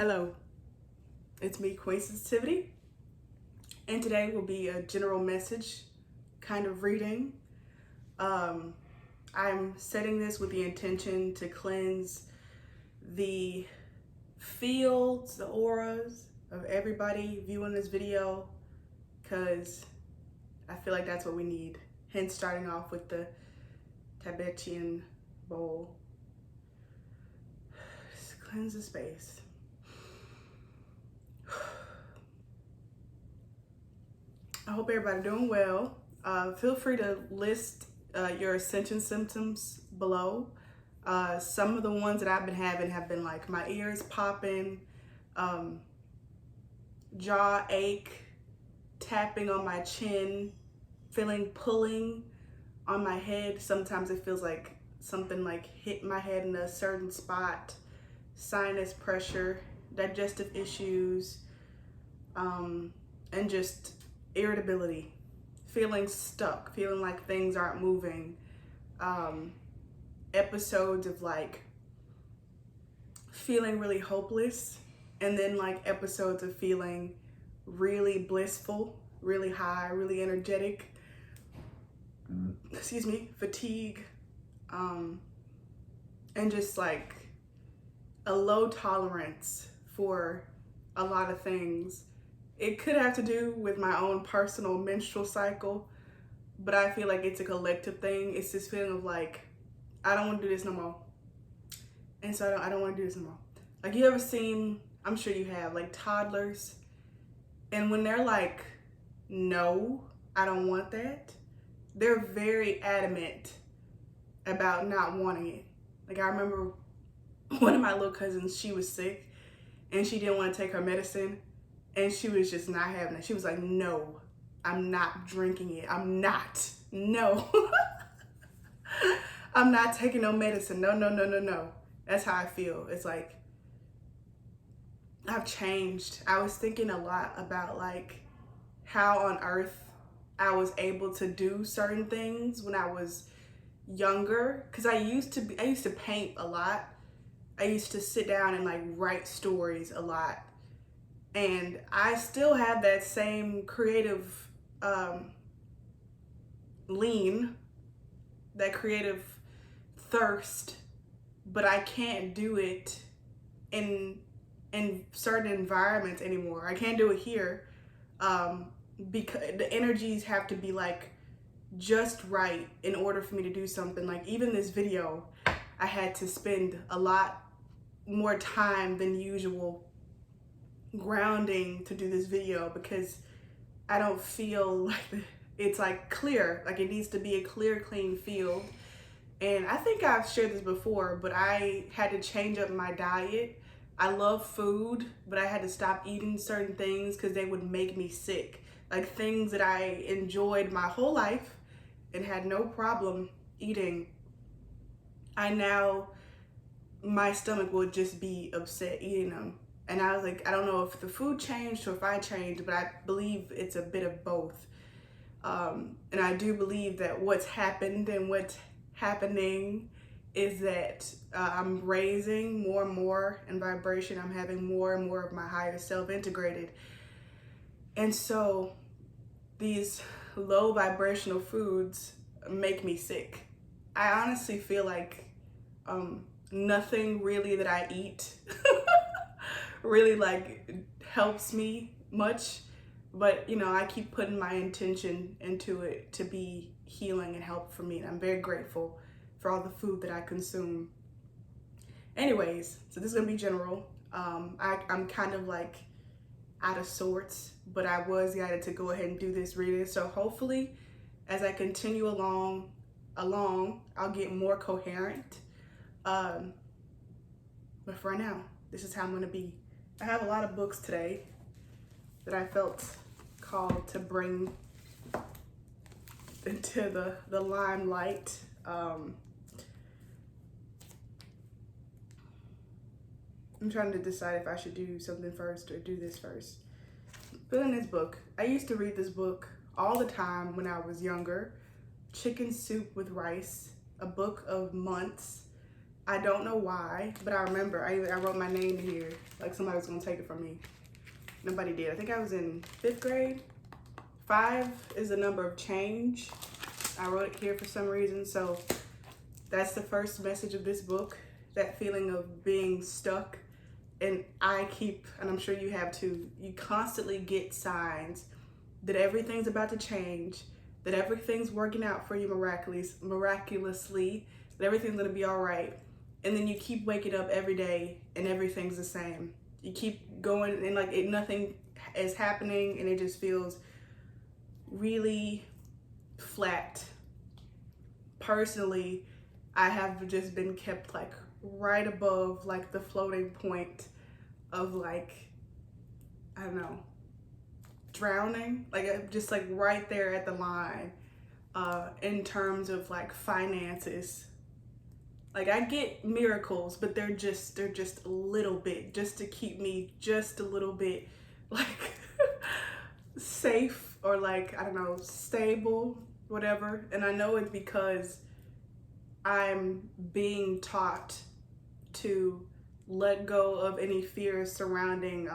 Hello, it's me, Queen Sensitivity, and today will be a general message kind of reading. I'm setting this with the intention to cleanse the fields, the auras of everybody viewing this video, because I feel like that's what we need. Hence starting off with the Tibetan bowl. Just cleanse the space. I hope everybody doing well. Feel free to list your ascension symptoms below. Some of the ones that I've been having have been like my ears popping, jaw ache, tapping on my chin, feeling pulling on my head. Sometimes it feels like something like hit my head in a certain spot, sinus pressure, digestive issues, and just irritability, feeling stuck, feeling like things aren't moving, episodes of like feeling really hopeless, and then like episodes of feeling really blissful, really high, really energetic, fatigue, and just like a low tolerance for a lot of things. It could have to do with my own personal menstrual cycle, but I feel like it's a collective thing. It's this feeling of like, I don't want to do this no more. And so I don't want to do this no more. Like, you ever seen, I'm sure you have, like toddlers, and when they're like, no, I don't want that, they're very adamant about not wanting it. Like, I remember one of my little cousins, she was sick and she didn't want to take her medicine. And she was just not having it. She was like, no, I'm not drinking it. I'm not. No. I'm not taking no medicine. No. That's how I feel. It's like, I've changed. I was thinking a lot about like how on earth I was able to do certain things when I was younger. Cause I used to paint a lot. I used to sit down and like write stories a lot. And I still have that same creative lean, that creative thirst, but I can't do it in certain environments anymore. I can't do it here because the energies have to be like just right in order for me to do something. Like even this video, I had to spend a lot more time than usual grounding to do this video because I don't feel like it's like clear, like it needs to be a clear, clean field. And I think I've shared this before, but I had to change up my diet. I love food, but I had to stop eating certain things because they would make me sick. Like things that I enjoyed my whole life and had no problem eating. My stomach will just be upset eating them. And I was like, I don't know if the food changed or if I changed, but I believe it's a bit of both. And I do believe that what's happened and what's happening is that I'm raising more and more in vibration. I'm having more and more of my higher self integrated. And so these low vibrational foods make me sick. I honestly feel like nothing really that I eat really like helps me much, but you know, I keep putting my intention into it to be healing and help for me, and I'm very grateful for all the food that I consume. Anyways, so this is gonna be general. I'm kind of like out of sorts, but I was guided to go ahead and do this reading, so hopefully as I continue along I'll get more coherent, but for right now, this is how I'm gonna be. I have a lot of books today that I felt called to bring into the limelight. I'm trying to decide if I should do something first or do this first. But in this book, I used to read this book all the time when I was younger. Chicken Soup with Rice, a book of months. I don't know why, but I remember I wrote my name in here like somebody was gonna take it from me. Nobody did. I think I was in 5th grade. 5 is the number of change. I wrote it here for some reason. So that's the first message of this book, that feeling of being stuck. And and I'm sure you have too, you constantly get signs that everything's about to change, that everything's working out for you miraculously, that everything's gonna be all right. And then you keep waking up every day and everything's the same. You keep going and like nothing is happening, and it just feels really flat. Personally, I have just been kept like right above like the floating point of like, I don't know, drowning, like just like right there at the line in terms of like finances. Like I get miracles, but they're just a little bit, just to keep me just a little bit like safe, or like, I don't know, stable, whatever. And I know it's because I'm being taught to let go of any fears surrounding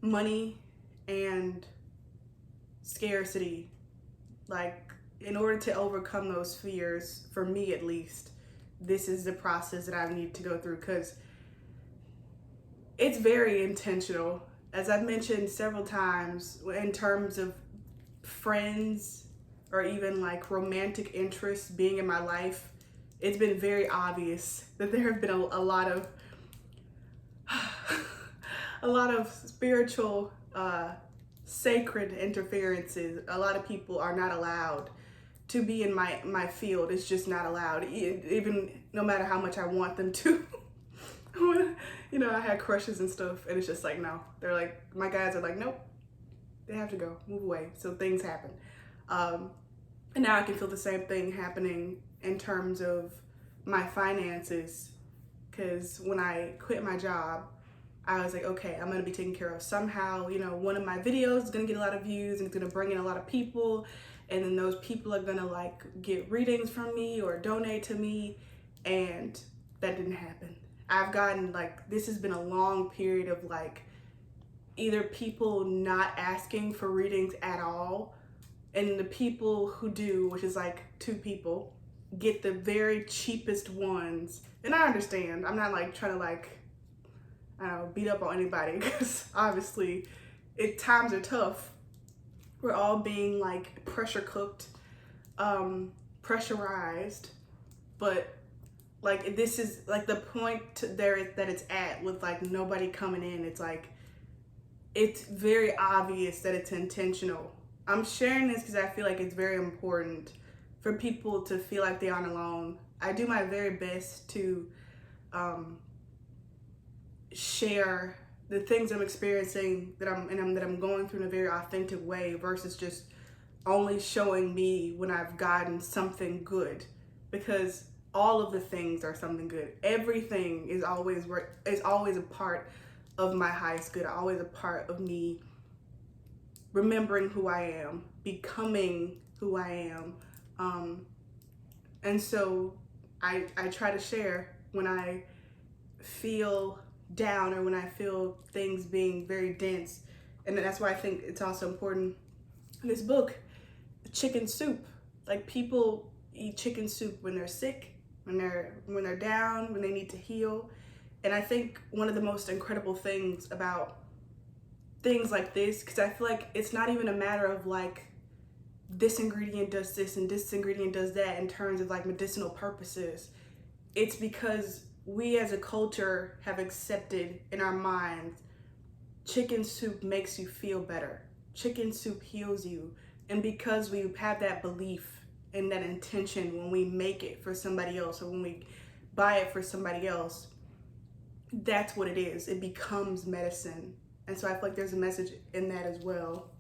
money and scarcity. Like, in order to overcome those fears, for me at least, this is the process that I need to go through, because it's very intentional. As I've mentioned several times, in terms of friends or even like romantic interests being in my life, it's been very obvious that there have been a lot of a lot of spiritual sacred interferences. A lot of people are not allowed to be in my field. It's just not allowed, even no matter how much I want them to. You know, I had crushes and stuff, and it's just like, no. They're like, my guys are like, nope, they have to go, move away. So things happen. And now I can feel the same thing happening in terms of my finances, because when I quit my job, I was like, okay, I'm gonna be taken care of somehow. You know, one of my videos is gonna get a lot of views and it's gonna bring in a lot of people, and then those people are gonna like get readings from me or donate to me, and that didn't happen. I've gotten like, this has been a long period of like either people not asking for readings at all, and the people who do, which is like 2 people, get the very cheapest ones. And I understand, I'm not like trying to like, I don't know, beat up on anybody, because obviously times are tough. We're all being like pressure cooked, pressurized, but like this is like the point there that it's at with like nobody coming in. It's like, it's very obvious that it's intentional. I'm sharing this because I feel like it's very important for people to feel like they aren't alone. I do my very best to share the things I'm experiencing that I'm going through in a very authentic way, versus just only showing me when I've gotten something good, because all of the things are something good. Everything is always a part of my highest good, always a part of me remembering who I am, becoming who I am. And so I try to share when I feel down or when I feel things being very dense. And that's why I think it's also important in this book, chicken soup. Like, people eat chicken soup when they're sick, when they're down, when they need to heal. And I think one of the most incredible things about things like this, because I feel like it's not even a matter of like this ingredient does this and this ingredient does that in terms of like medicinal purposes. It's because we as a culture have accepted in our minds, chicken soup makes you feel better. Chicken soup heals you. And because we have that belief and that intention when we make it for somebody else or when we buy it for somebody else, that's what it is. It becomes medicine. And so I feel like there's a message in that as well.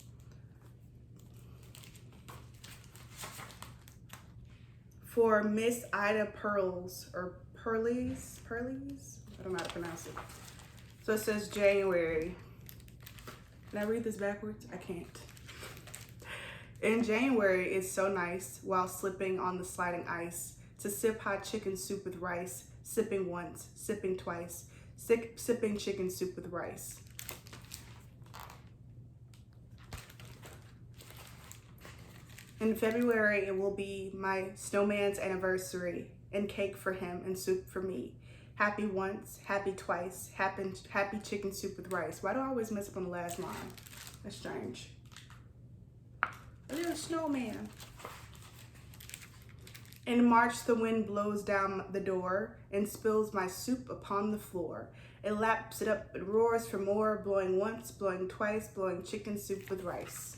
For Miss Ida Pearls, or Pearlies? I don't know how to pronounce it. So it says January. Can I read this backwards? I can't. In January, it's so nice while slipping on the sliding ice. to sip hot chicken soup with rice, sipping once, sipping twice, sipping chicken soup with rice. In February, it will be my snowman's anniversary, and cake for him and soup for me. Happy once, happy twice, happy chicken soup with rice. Why do I always mess up on the last line? That's strange. A little snowman. In March, the wind blows down the door and spills my soup upon the floor. It laps it up, it roars for more, blowing once, blowing twice, blowing chicken soup with rice.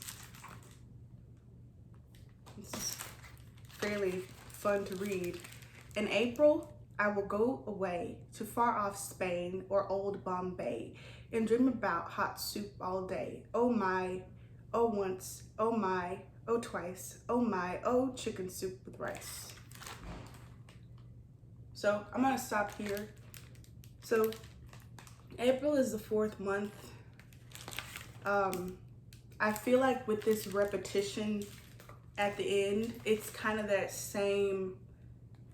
This is fairly fun to read. In April, I will go away to far off Spain or old Bombay and dream about hot soup all day. Oh my, oh once, oh my, oh twice, oh my, oh chicken soup with rice. So I'm gonna stop here. So April is the 4th month. I feel like with this repetition at the end, it's kind of that same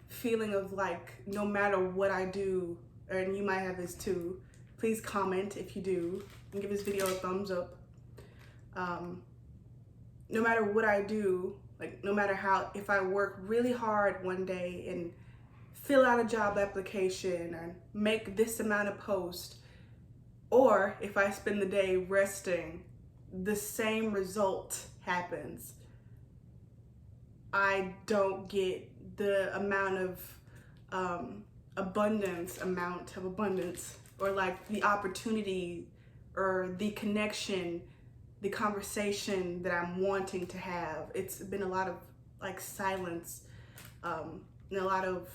feeling of like, no matter what I do, and you might have this too, please comment if you do, and give this video a thumbs up. No matter what I do, like no matter how, if I work really hard one day and fill out a job application or make this amount of posts, or if I spend the day resting, the same result happens. I don't get the amount of abundance, or like the opportunity or the connection, the conversation that I'm wanting to have. It's been a lot of like silence, and a lot of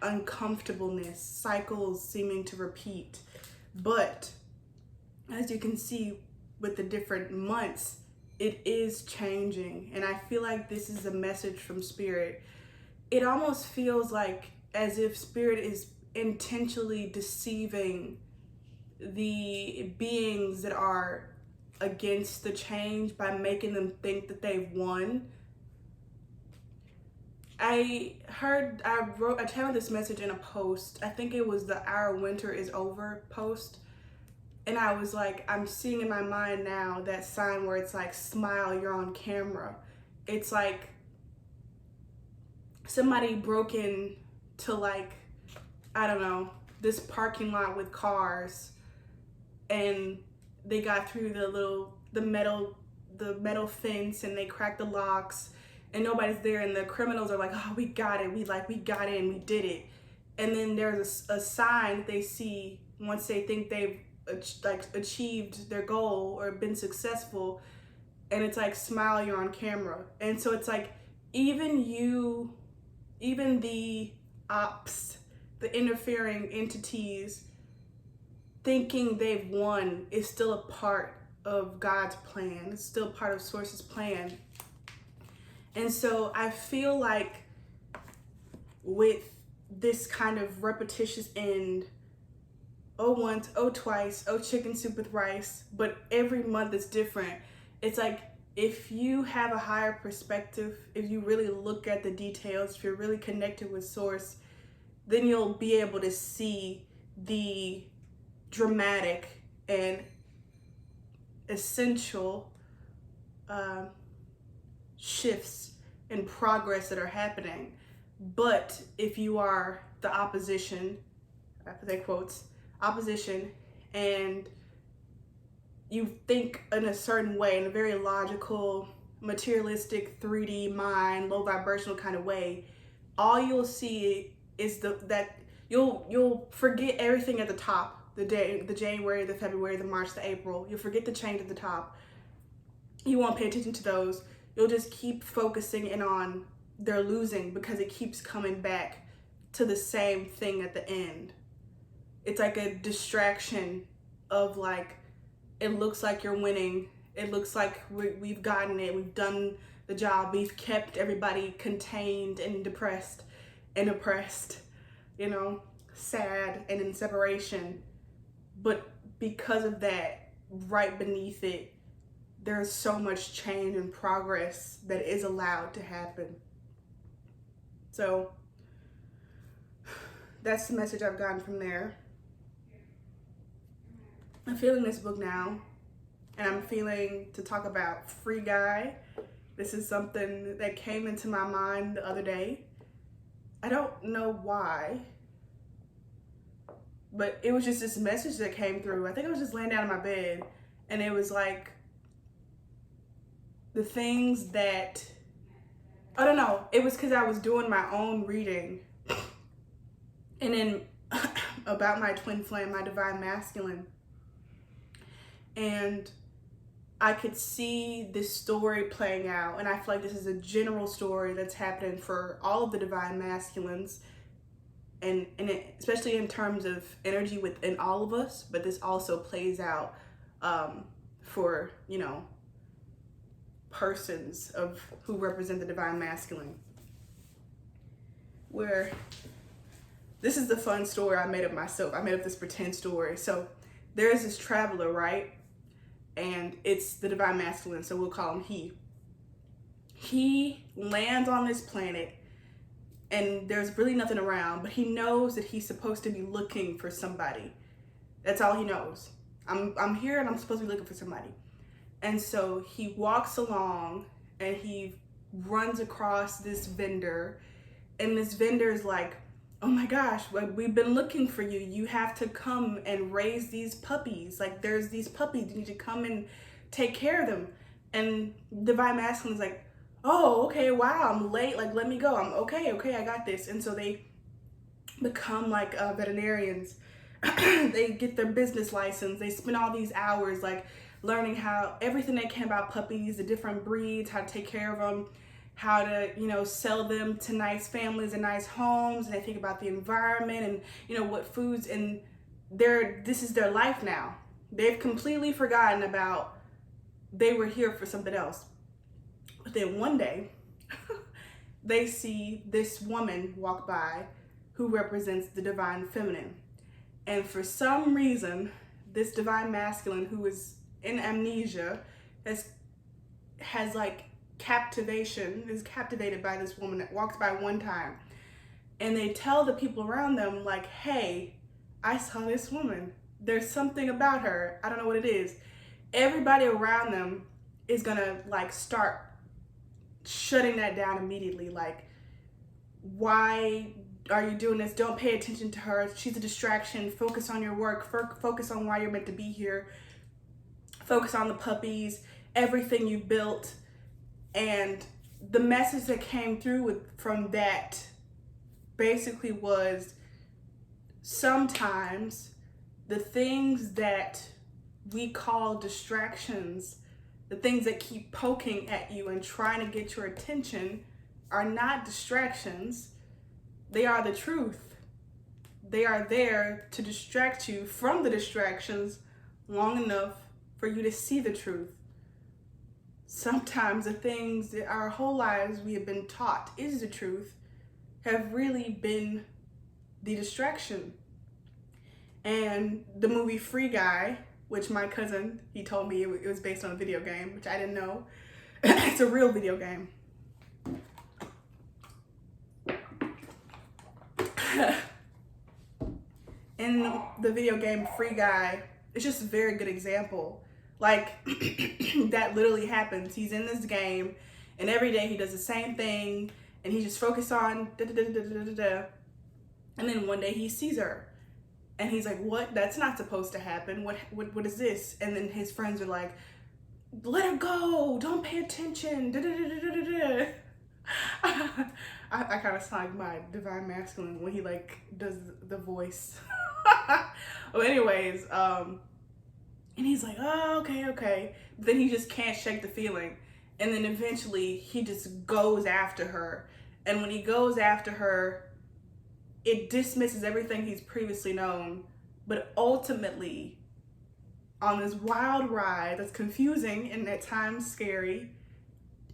uncomfortableness, cycles seeming to repeat. But as you can see with the different months, it is changing, and I feel like this is a message from Spirit. It almost feels like as if Spirit is intentionally deceiving the beings that are against the change by making them think that they've won. I titled this message in a post. I think it was the "Our Winter is Over" post. And I was like, I'm seeing in my mind now that sign where it's like, smile, you're on camera. It's like somebody broke in to like, I don't know, this parking lot with cars, and they got through the metal fence, and they cracked the locks, and nobody's there, and the criminals are like, oh, we got it, we got in, we did it. And then there's a sign that they see once they think they've achieved their goal or been successful, and it's like, smile, you're on camera. And so it's like, even the ops, the interfering entities thinking they've won, is still a part of God's plan. It's still part of Source's plan. And so I feel like with this kind of repetitious end, oh once, oh twice, oh chicken soup with rice, but every month is different. It's like, if you have a higher perspective, if you really look at the details, if you're really connected with Source, then you'll be able to see the dramatic and essential shifts and progress that are happening. But if you are the opposition, I put that quotes, opposition, and you think in a certain way, in a very logical, materialistic, 3D mind, low vibrational kind of way, all you'll see is that you'll forget everything at the top, the January, the February, the March, the April. You'll forget the change at the top. You won't pay attention to those. You'll just keep focusing in on they're losing, because it keeps coming back to the same thing at the end. It's like a distraction of like, it looks like you're winning. It looks like we've gotten it. We've done the job. We've kept everybody contained and depressed and oppressed, you know, sad and in separation. But because of that, right beneath it, there's so much change and progress that is allowed to happen. So that's the message I've gotten from there. I'm feeling this book now, and I'm feeling to talk about Free Guy. This is something that came into my mind the other day. I don't know why, but it was just this message that came through. I think I was just laying down in my bed, and it was like the things that, I don't know, it was because I was doing my own reading, and then about my twin flame, my divine masculine, and I could see this story playing out, and I feel like this is a general story that's happening for all of the divine masculines, and especially in terms of energy within all of us, but this also plays out for, you know, persons of who represent the divine masculine. Where this is the fun story I made up myself. I made up this pretend story. So there's this traveler, right? And it's the divine masculine, so we'll call him he. He lands on this planet, and there's really nothing around, but he knows that he's supposed to be looking for somebody. That's all he knows. I'm here and I'm supposed to be looking for somebody. And so he walks along and he runs across this vendor, and this vendor is like, oh my gosh, we've been looking for you. You have to come and raise these puppies. Like, there's these puppies. You need to come and take care of them. And Divine Masculine is like, oh, okay, wow, I'm late. Like, let me go. I'm okay, I got this. And so they become like veterinarians. They get their business license. They spend all these hours like learning how everything they can about puppies, the different breeds, how to take care of them, how to, you know, sell them to nice families and nice homes, and they think about the environment and, you know, what foods, and this is their life now. They've completely forgotten about they were here for something else. But then one day they see this woman walk by who represents the divine feminine, and for some reason this divine masculine, who is in amnesia, has like captivation, is captivated by this woman that walks by one time, and they tell the people around them like, hey, I saw this woman, there's something about her, I don't know what it is. Everybody around them is gonna like start shutting that down immediately. Like, why are you doing this? Don't pay attention to her, she's a distraction. Focus on your work, focus on why you're meant to be here, focus on the puppies, everything you built. And the message that came through from that basically was, sometimes the things that we call distractions, the things that keep poking at you and trying to get your attention, are not distractions. They are the truth. They are there to distract you from the distractions long enough for you to see the truth. Sometimes the things that our whole lives we have been taught is the truth have really been the distraction. And the movie Free Guy, which my cousin, he told me it was based on a video game, which I didn't know. It's a real video game. In the video game Free Guy, it's just a very good example. Like, that literally happens. He's in this game, and every day he does the same thing, and he just focused on da-da-da-da-da-da-da. And then one day he sees her, and he's like, what? That's not supposed to happen. What is this? And then his friends are like, let her go. Don't pay attention. Da-da-da-da-da-da. I kind of sound like my divine masculine when he like does the voice. Well, anyways, and he's like, oh, okay. But then he just can't shake the feeling. And then eventually he just goes after her. And when he goes after her, it dismisses everything he's previously known. But ultimately, on this wild ride that's confusing and at times scary,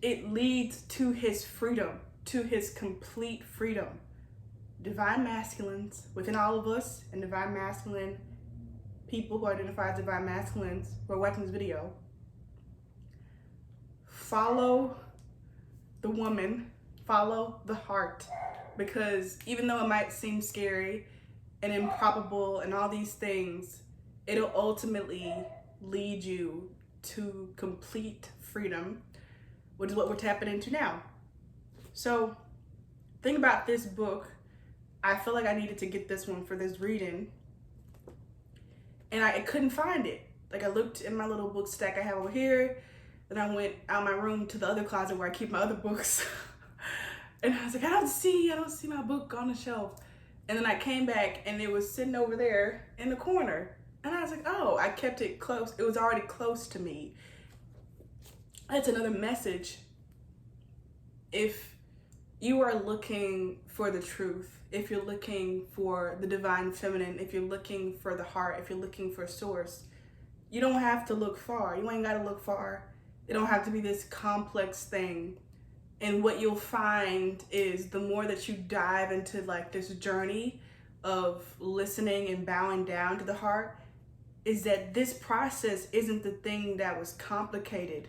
it leads to his freedom, to his complete freedom. Divine masculines within all of us, and divine masculine people who identify as divine masculines who are watching this video, follow the woman, follow the heart, because even though it might seem scary, and improbable and all these things, it'll ultimately lead you to complete freedom, which is what we're tapping into now. So think about this book. I feel like I needed to get this one for this reading, and I couldn't find it. Like, I looked in my little book stack I have over here, and I went out my room to the other closet where I keep my other books. And I was like, I don't see my book on the shelf. And then I came back and it was sitting over there in the corner. And I was like, oh, I kept it close. It was already close to me. That's another message. If you are looking for the truth, if you're looking for the divine feminine, if you're looking for the heart, if you're looking for source, you don't have to look far. You ain't got to look far. It don't have to be this complex thing. And what you'll find is the more that you dive into like this journey of listening and bowing down to the heart, is that this process isn't the thing that was complicated.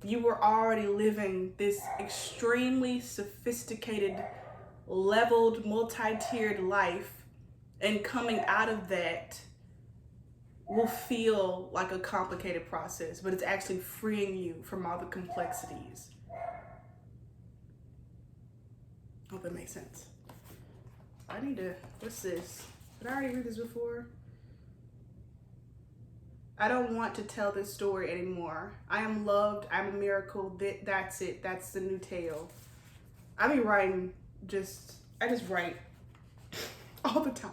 You were already living this extremely sophisticated, leveled, multi-tiered life, and coming out of that will feel like a complicated process, but it's actually freeing you from all the complexities. Hope that makes sense. I need to, what's this? Did I already read this before? I don't want to tell this story anymore. I am loved, I'm a miracle, that's it, that's the new tale. I be writing I just write all the time.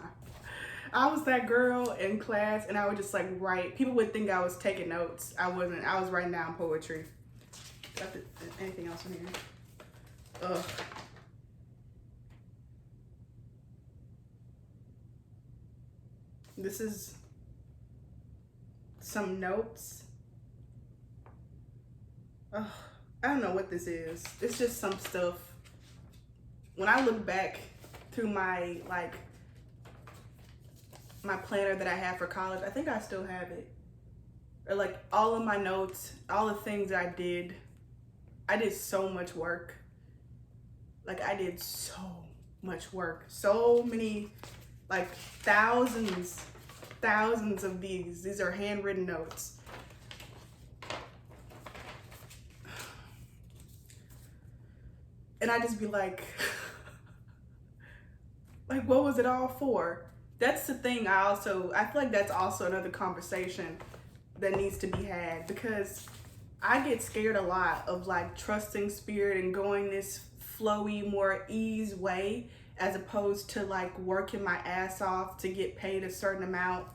I was that girl in class and I would just like write. People would think I was taking notes. I wasn't, I was writing down poetry. Anything else in here? Ugh. This is some notes. Ugh, I don't know what this is. It's just some stuff. When I look back through my planner that I had for college, I think I still have it. Or like all of my notes, all the things I did so much work. Like I did so much work. So many, like thousands of these. These are handwritten notes. And I just be like, like, what was it all for? That's the thing. I feel like that's also another conversation that needs to be had, because I get scared a lot of like trusting spirit and going this flowy, more ease way, as opposed to like working my ass off to get paid a certain amount,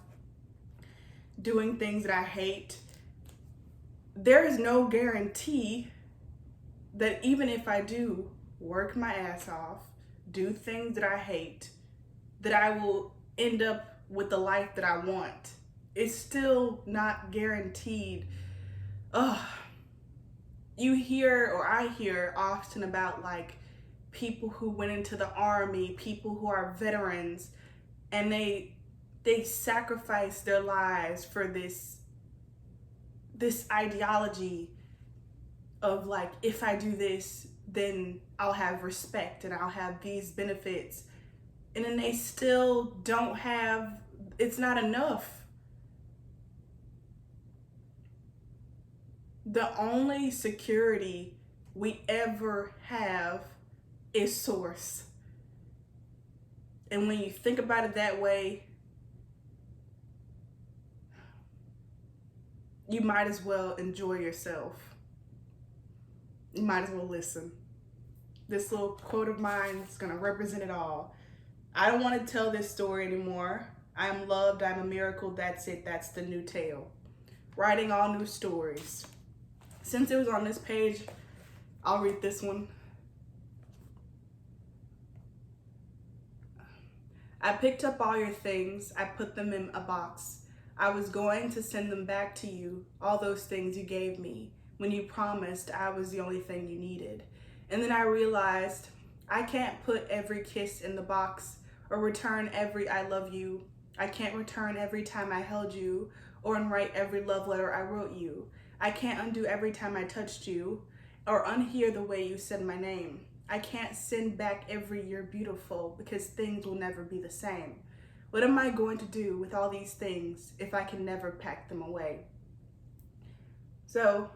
doing things that I hate. There is no guarantee that even if I do work my ass off, do things that I hate, that I will end up with the life that I want. It's still not guaranteed. Ugh. You hear, or I hear often about like people who went into the army, people who are veterans, and they sacrifice their lives for this ideology of like, if I do this, then I'll have respect and I'll have these benefits. And then they still don't have, it's not enough. The only security we ever have is source. And when you think about it that way, you might as well enjoy yourself. You might as well listen. This little quote of mine is gonna represent it all. I don't want to tell this story anymore. I am loved, I'm a miracle, that's it, that's the new tale. Writing all new stories. Since it was on this page, I'll read this one. I picked up all your things, I put them in a box. I was going to send them back to you, all those things you gave me, when you promised I was the only thing you needed. And then I realized I can't put every kiss in the box or return every I love you. I can't return every time I held you or unwrite every love letter I wrote you. I can't undo every time I touched you or unhear the way you said my name. I can't send back every you're beautiful, because things will never be the same. What am I going to do with all these things if I can never pack them away? So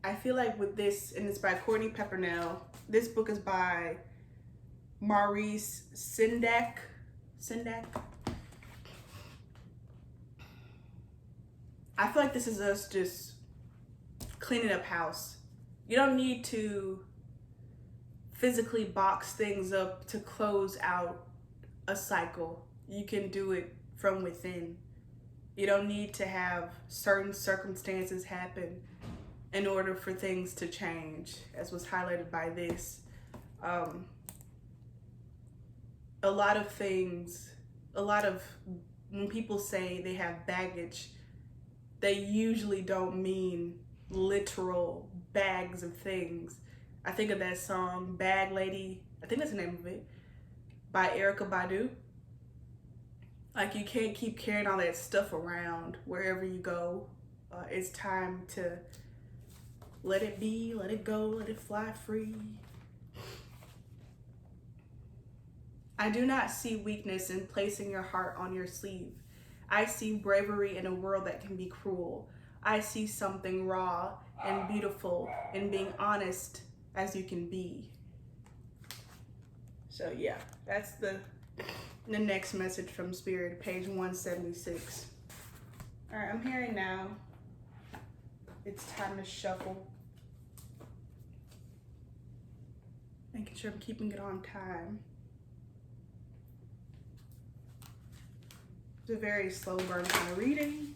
I feel like with this, and it's by Courtney Peppernell. This book is by Maurice Sendak. I feel like this is us just cleaning up house. You don't need to physically box things up to close out a cycle. You can do it from within. You don't need to have certain circumstances happen in order for things to change, as was highlighted by this. A lot of when people say they have baggage, they usually don't mean literal bags of things. I think of that song, Bag Lady, I think that's the name of it, by Erykah Badu. Like, you can't keep carrying all that stuff around wherever you go. It's time to let it be, let it go, let it fly free. I do not see weakness in placing your heart on your sleeve. I see bravery in a world that can be cruel. I see something raw and beautiful in being honest as you can be. So yeah, that's the next message from Spirit, page 176. All right, I'm hearing now it's time to shuffle. Making sure I'm keeping it on time. It's a very slow burn kind of reading.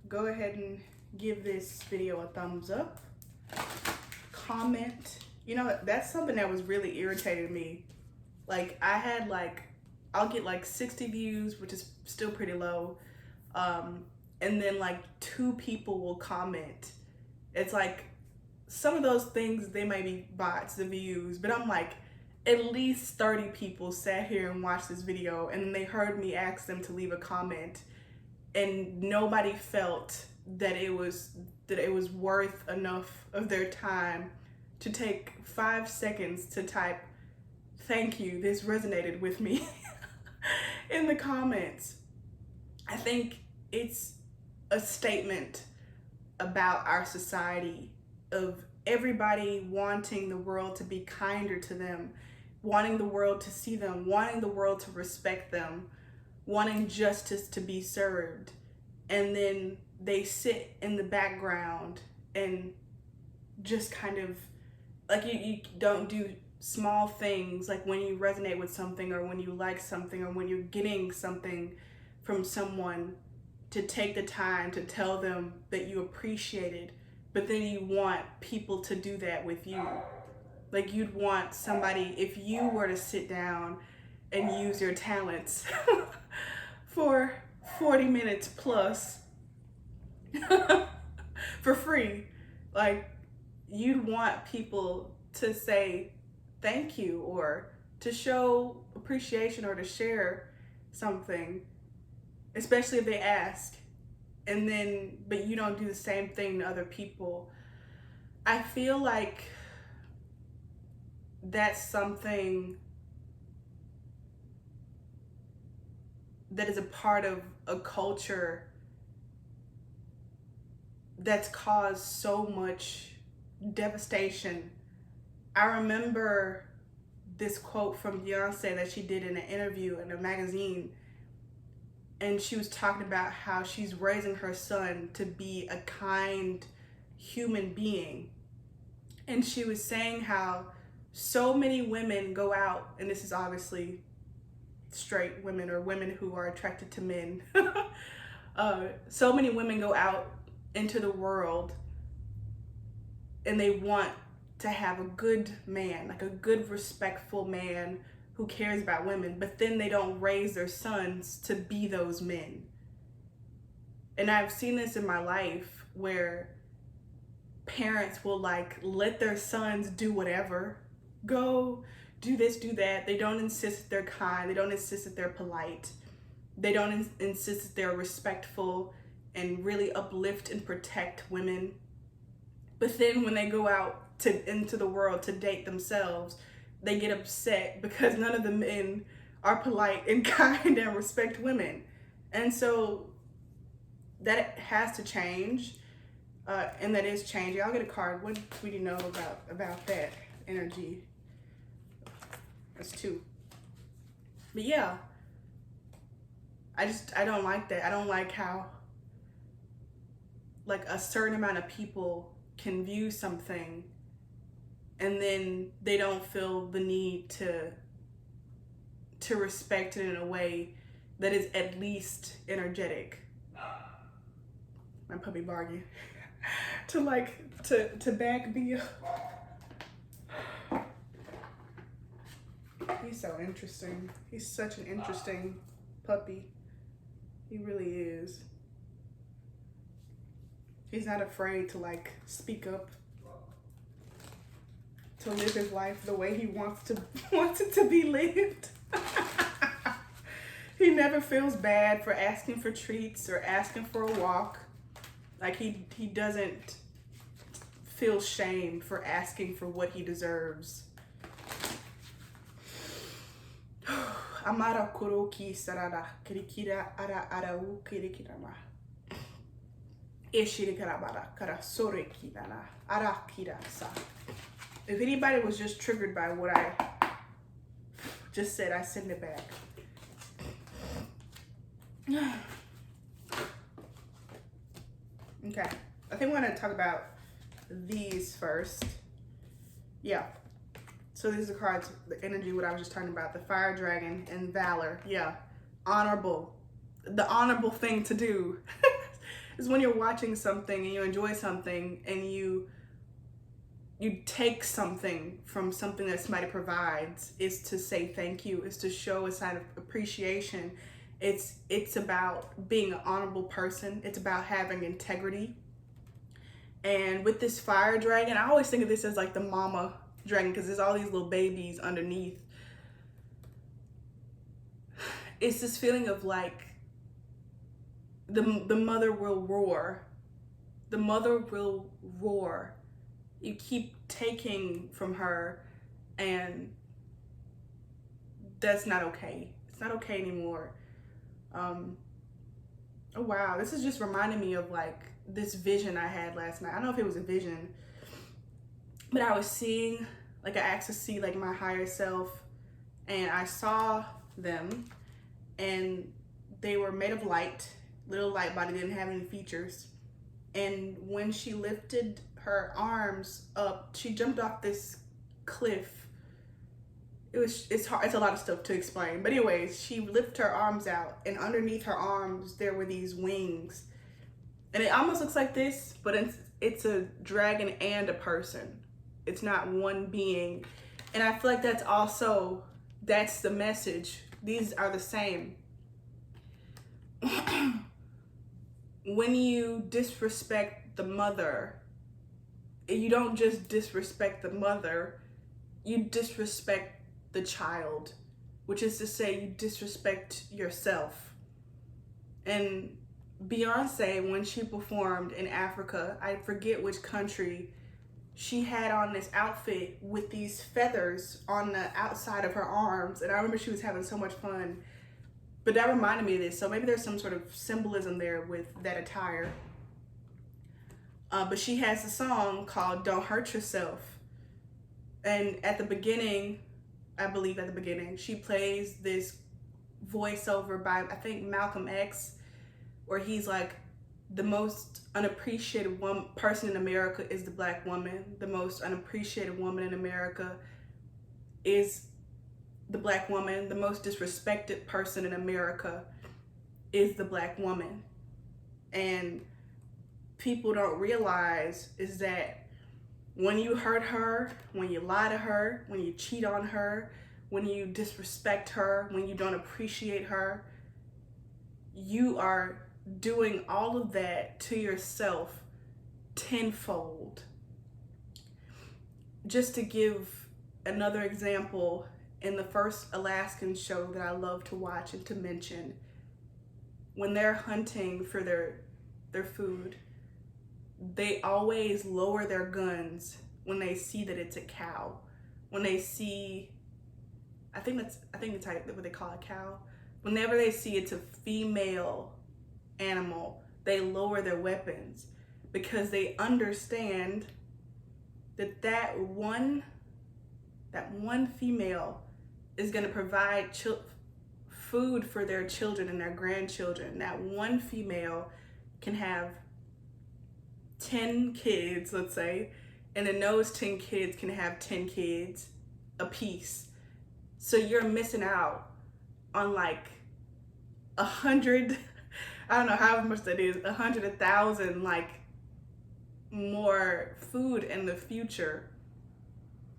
Go ahead and give this video a thumbs up. Comment. You know, that's something that was really irritating me. Like, I'll get like 60 views, which is still pretty low. And then like 2 people will comment. It's like, some of those things, they might be bots, the views, but I'm like, at least 30 people sat here and watched this video, and they heard me ask them to leave a comment, and nobody felt that it was worth enough of their time to take 5 seconds to type, "Thank you, this resonated with me," in the comments. I think it's a statement about our society of everybody wanting the world to be kinder to them, wanting the world to see them, wanting the world to respect them, wanting justice to be served. And then they sit in the background and just kind of, like, you don't do small things, like when you resonate with something, or when you like something, or when you're getting something from someone, to take the time to tell them that you appreciate it. But then you want people to do that with you. Like, you'd want somebody, if you were to sit down and use your talents for 40 minutes plus for free, like, you'd want people to say thank you, or to show appreciation, or to share something, especially if they ask. And then, but you don't do the same thing to other people. I feel like that's something that is a part of a culture that's caused so much devastation. I remember this quote from Beyonce that she did in an interview in a magazine, and she was talking about how she's raising her son to be a kind human being. And she was saying how so many women go out, and this is obviously straight women or women who are attracted to men. So many women go out into the world and they want to have a good man, like a good, respectful man who cares about women, but then they don't raise their sons to be those men. And I've seen this in my life where parents will like let their sons do whatever, go do this, do that. They don't insist that they're kind. They don't insist that they're polite. They don't insist that they're respectful and really uplift and protect women. But then when they go out into the world to date themselves, they get upset because none of the men are polite and kind and respect women. And so that has to change, and that is changing. I'll get a card. What do we know about that energy? That's 2. But yeah, I don't like that. I don't like how like a certain amount of people can view something and then they don't feel the need to respect it in a way that is at least energetic. My puppy barking. to back me up. He's so interesting. He's such an interesting puppy. He really is. He's not afraid to like speak up, to live his life the way he wants it to be lived. He never feels bad for asking for treats or asking for a walk. Like he doesn't feel shame for asking for what he deserves. Amara kuroki sarada kirikira ara arau kirikirama. Ishirikarabara karasoreki nana arakira sa. If anybody was just triggered by what I just said, I send it back. Okay, I think we're gonna talk about these first. Yeah. So these are cards, the energy, what I was just talking about, the fire dragon and valor. Yeah, honorable. The honorable thing to do is when you're watching something and you enjoy something and you take something from something that somebody provides, is to say thank you, is to show a sign of appreciation. It's about being an honorable person. It's about having integrity. And with this fire dragon, I always think of this as like the mama dragon because there's all these little babies underneath. It's this feeling of like the mother will roar. The mother will roar. You keep taking from her and that's not okay. It's not okay anymore. Oh wow, this is just reminding me of like this vision I had last night. I don't know if it was a vision, but I was seeing, like I asked to see like my higher self, and I saw them and they were made of light, little light body, didn't have any features. And when she lifted her arms up, she jumped off this cliff. It's hard, it's a lot of stuff to explain. But anyways, she lifted her arms out and underneath her arms there were these wings. And it almost looks like this, but it's a dragon and a person. It's not one being. And I feel like that's the message. These are the same. When you disrespect the mother, you don't just disrespect the mother, you disrespect the child, which is to say you disrespect yourself. And Beyonce, when she performed in Africa, I forget which country, she had on this outfit with these feathers on the outside of her arms, and I remember she was having so much fun. But that reminded me of this, so maybe there's some sort of symbolism there with that attire. But she has a song called Don't Hurt Yourself. And at the beginning, I believe at the beginning, she plays this voiceover by, I think, Malcolm X, where he's like, the most unappreciated person in America is the black woman. The most unappreciated woman in America is the black woman. The most disrespected person in America is the black woman. And people don't realize is that when you hurt her, when you lie to her, when you cheat on her, when you disrespect her, when you don't appreciate her, you are doing all of that to yourself tenfold. Just to give another example, in the first Alaskan show that I love to watch and to mention, when they're hunting for their food, they always lower their guns when they see that it's a cow. When they see, I I think it's what they call a cow. Whenever they see it's a female animal, they lower their weapons because they understand that one female is going to provide food for their children and their grandchildren. That one female can have 10 kids, let's say, and then those 10 kids can have 10 kids apiece. So you're missing out on like 100, I don't know how much that is, 100, 1,000, like more food in the future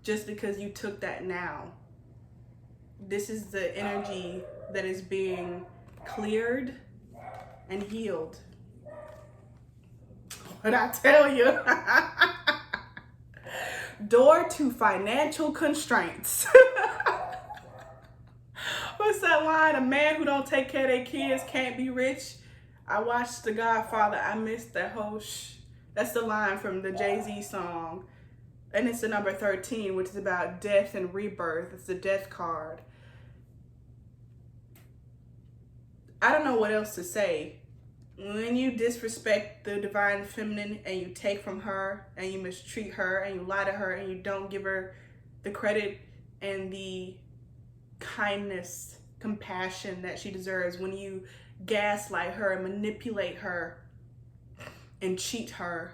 just because you took that now. This is the energy that is being cleared and healed. What I tell you, door to financial constraints. What's that line? A man who don't take care of their kids can't be rich. I watched The Godfather. I missed that whole That's the line from the Jay-Z song. And it's the number 13, which is about death and rebirth. It's the death card. I don't know what else to say. When you disrespect the divine feminine and you take from her and you mistreat her and you lie to her and you don't give her the credit and the kindness, compassion that she deserves, when you gaslight her and manipulate her and cheat her,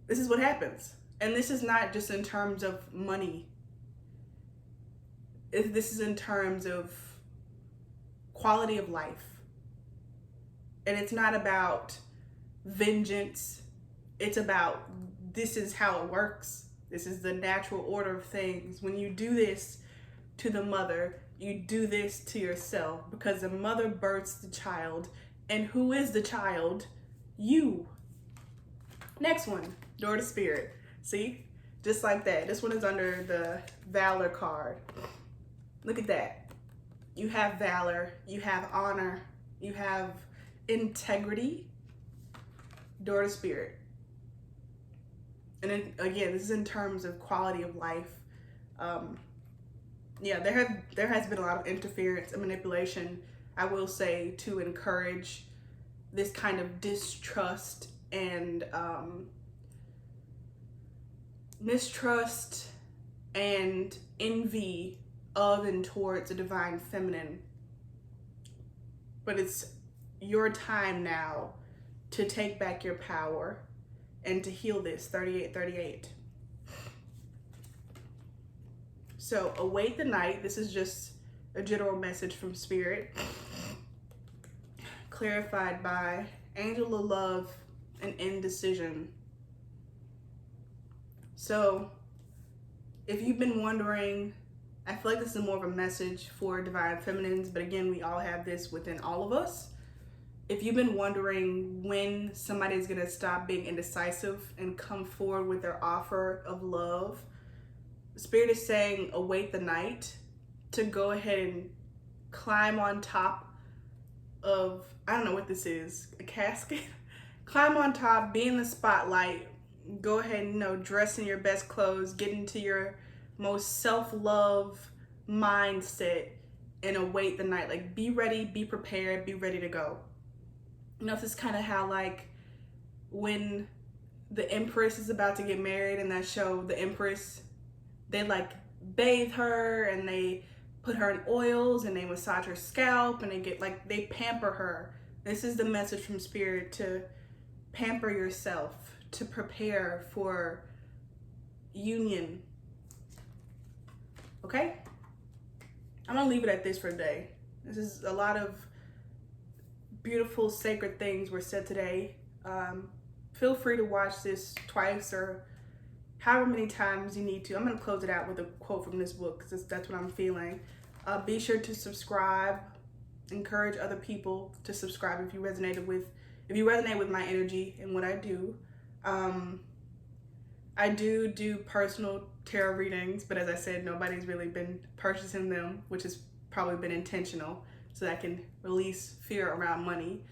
this is what happens. And this is not just in terms of money. This is in terms of quality of life. And it's not about vengeance. It's about, this is how it works. This is the natural order of things. When you do this to the mother, you do this to yourself, because the mother births the child. And who is the child? You. Next one, door to spirit. See? Just like that. This one is under the valor card. Look at that. You have valor, you have honor, you have integrity. Door to spirit. And then again, this is in terms of quality of life. Yeah, there has been a lot of interference and manipulation, I will say, to encourage this kind of distrust and mistrust and envy of and towards the divine feminine. But it's your time now to take back your power and to heal this. 3838. So await the night. This is just a general message from spirit, clarified by angel of love and indecision. So if you've been wondering, I feel like this is more of a message for divine feminines, but again, we all have this within all of us. If you've been wondering when somebody's gonna stop being indecisive and come forward with their offer of love, Spirit is saying await the night to go ahead and climb on top of, I don't know what this is, a casket? Climb on top, be in the spotlight, go ahead and, dress in your best clothes, get into your most self-love mindset and await the night. Like, be ready, be prepared, be ready to go. This is kind of how, like, when the Empress is about to get married in that show, The Empress, they like bathe her and they put her in oils and they massage her scalp and they pamper her. This is the message from spirit, to pamper yourself, to prepare for union. Okay? I'm gonna leave it at this for today. This is a lot of beautiful sacred things were said today. Feel free to watch this twice or however many times you need to. I'm going to close it out with a quote from this book because that's what I'm feeling. Be sure to subscribe. Encourage other people to subscribe if you resonate with my energy and what I do. I do personal tarot readings, but as I said, nobody's really been purchasing them, which has probably been intentional so that I can release fear around money.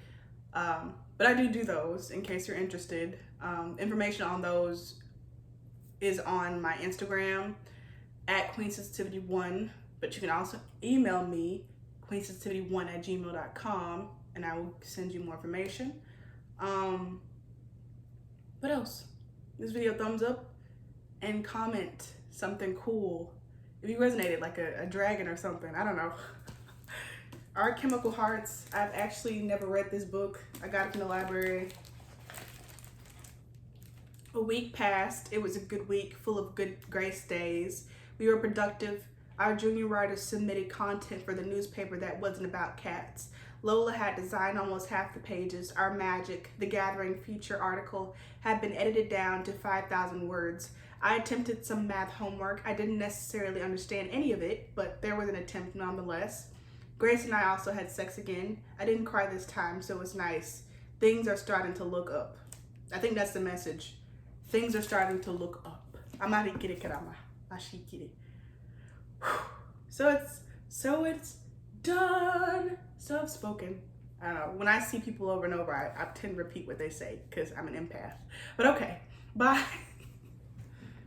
But I do those in case you're interested. Information on those is on my Instagram. at queensensitivity1, but you can also email me, queensensitivity1@gmail.com, and I will send you more information. What else? This video, thumbs up and comment something cool. If you resonated, like a dragon or something, I don't know. Our Chemical Hearts, I've actually never read this book. I got it from the library. A week passed. It was a good week, full of good grace days. We were productive. Our junior writers submitted content for the newspaper that wasn't about cats. Lola had designed almost half the pages. Our Magic, the Gathering feature article, had been edited down to 5,000 words. I attempted some math homework. I didn't necessarily understand any of it, but there was an attempt nonetheless. Grace and I also had sex again. I didn't cry this time, so it was nice. Things are starting to look up. I think that's the message. Things are starting to look up. Amarikiri karama. Ashikiri. So it's done. Soft spoken. I don't know. When I see people over and over, I tend to repeat what they say because I'm an empath. But okay. Bye.